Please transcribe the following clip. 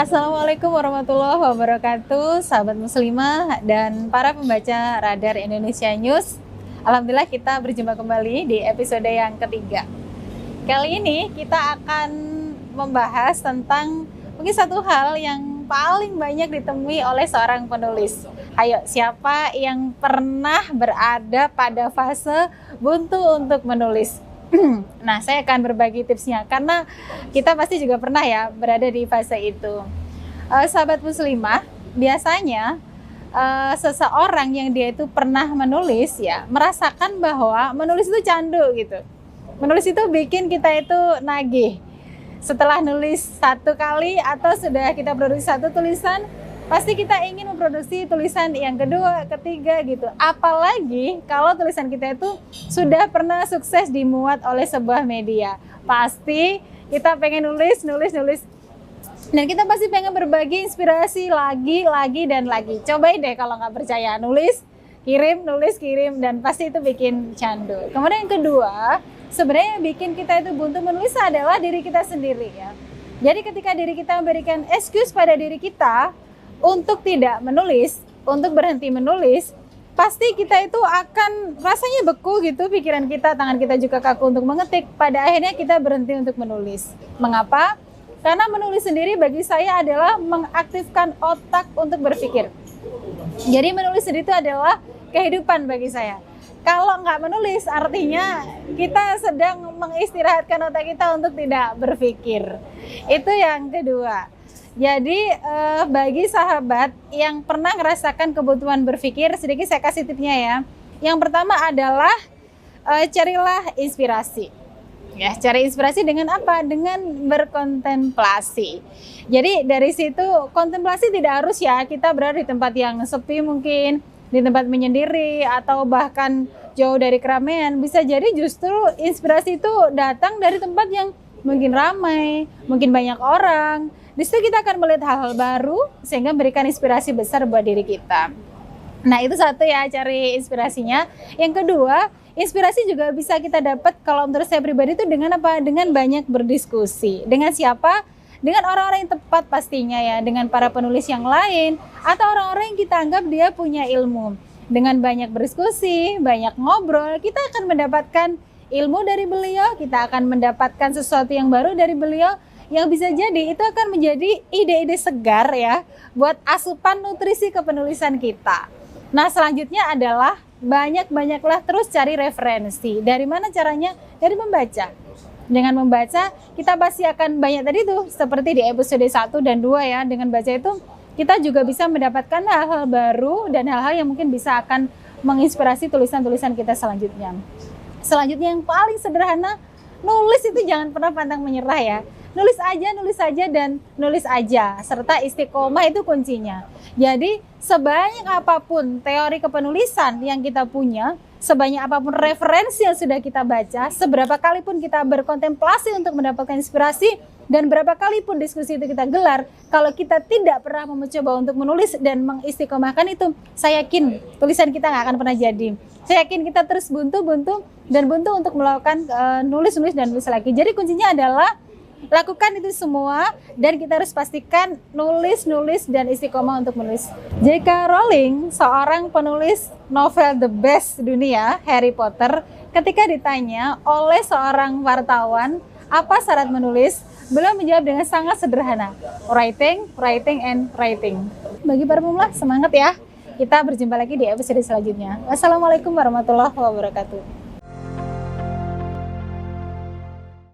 Assalamualaikum warahmatullahi wabarakatuh, sahabat muslimah dan para pembaca Radar Indonesia News. Alhamdulillah kita berjumpa kembali di episode yang ketiga. Kali ini kita akan membahas tentang mungkin satu hal yang paling banyak ditemui oleh seorang penulis. Ayo, siapa yang pernah berada pada fase buntu untuk menulis? Nah, saya akan berbagi tipsnya karena kita pasti juga pernah ya berada di fase itu. Sahabat muslimah, biasanya seseorang yang dia itu pernah menulis ya merasakan bahwa menulis itu candu gitu. Menulis itu bikin kita itu nagih. Setelah nulis satu kali atau sudah kita produksi satu tulisan, pasti kita ingin memproduksi tulisan yang kedua, ketiga gitu. Apalagi kalau tulisan kita itu sudah pernah sukses dimuat oleh sebuah media. Pasti kita pengen nulis. Dan kita pasti pengen berbagi inspirasi lagi dan lagi. Cobain deh kalau nggak percaya, nulis, kirim, dan pasti itu bikin candu. Kemudian yang kedua, sebenarnya yang bikin kita itu buntu menulis adalah diri kita sendiri ya. Jadi ketika diri kita memberikan excuse pada diri kita untuk tidak menulis, untuk berhenti menulis, pasti kita itu akan rasanya beku gitu pikiran kita, tangan kita juga kaku untuk mengetik. Pada akhirnya kita berhenti untuk menulis. Mengapa? Karena menulis sendiri bagi saya adalah mengaktifkan otak untuk berpikir. Jadi menulis sendiri itu adalah kehidupan bagi saya. Kalau nggak menulis artinya kita sedang mengistirahatkan otak kita untuk tidak berpikir. Itu yang kedua. Jadi bagi sahabat yang pernah merasakan kebutuhan berpikir, sedikit saya kasih tipsnya ya. Yang pertama adalah carilah inspirasi. Ya, cari inspirasi dengan apa? Dengan berkontemplasi. Jadi dari situ kontemplasi tidak harus ya kita berada di tempat yang sepi mungkin, di tempat menyendiri atau bahkan jauh dari keramaian. Bisa jadi justru inspirasi itu datang dari tempat yang mungkin ramai, mungkin banyak orang. Di situ kita akan melihat hal-hal baru sehingga memberikan inspirasi besar buat diri kita. Nah, itu satu ya, cari inspirasinya. Yang kedua, inspirasi juga bisa kita dapat kalau menurut saya pribadi itu dengan apa? Dengan banyak berdiskusi. Dengan siapa? Dengan orang-orang yang tepat pastinya ya, dengan para penulis yang lain atau orang-orang yang kita anggap dia punya ilmu. Dengan banyak berdiskusi, banyak ngobrol, kita akan mendapatkan ilmu dari beliau, kita akan mendapatkan sesuatu yang baru dari beliau yang bisa jadi itu akan menjadi ide-ide segar ya buat asupan nutrisi kepenulisan kita. Nah, selanjutnya adalah banyak-banyaklah terus cari referensi. Dari mana caranya? Dari membaca. Dengan membaca, kita pasti akan banyak tadi tuh, seperti di episode 1 dan 2 ya. Dengan baca itu, kita juga bisa mendapatkan hal-hal baru dan hal-hal yang mungkin bisa akan menginspirasi tulisan-tulisan kita selanjutnya. Selanjutnya yang paling sederhana, nulis itu jangan pernah pantang menyerah ya. Nulis aja dan nulis aja. Serta istiqomah itu kuncinya. Jadi sebanyak apapun teori kepenulisan yang kita punya, sebanyak apapun referensi yang sudah kita baca, seberapa kali pun kita berkontemplasi untuk mendapatkan inspirasi, dan berapa kali pun diskusi itu kita gelar, kalau kita tidak pernah mencoba untuk menulis dan mengistiqomahkan itu, saya yakin tulisan kita nggak akan pernah jadi. Saya yakin kita terus buntu untuk melakukan nulis dan nulis lagi. Jadi kuncinya adalah lakukan itu semua dan kita harus pastikan nulis dan istiqomah untuk menulis. J.K. Rowling, seorang penulis novel the best dunia, Harry Potter, ketika ditanya oleh seorang wartawan apa syarat menulis, beliau menjawab dengan sangat sederhana, writing. Bagi para pemula, semangat ya. Kita berjumpa lagi di episode selanjutnya. Wassalamualaikum warahmatullahi wabarakatuh.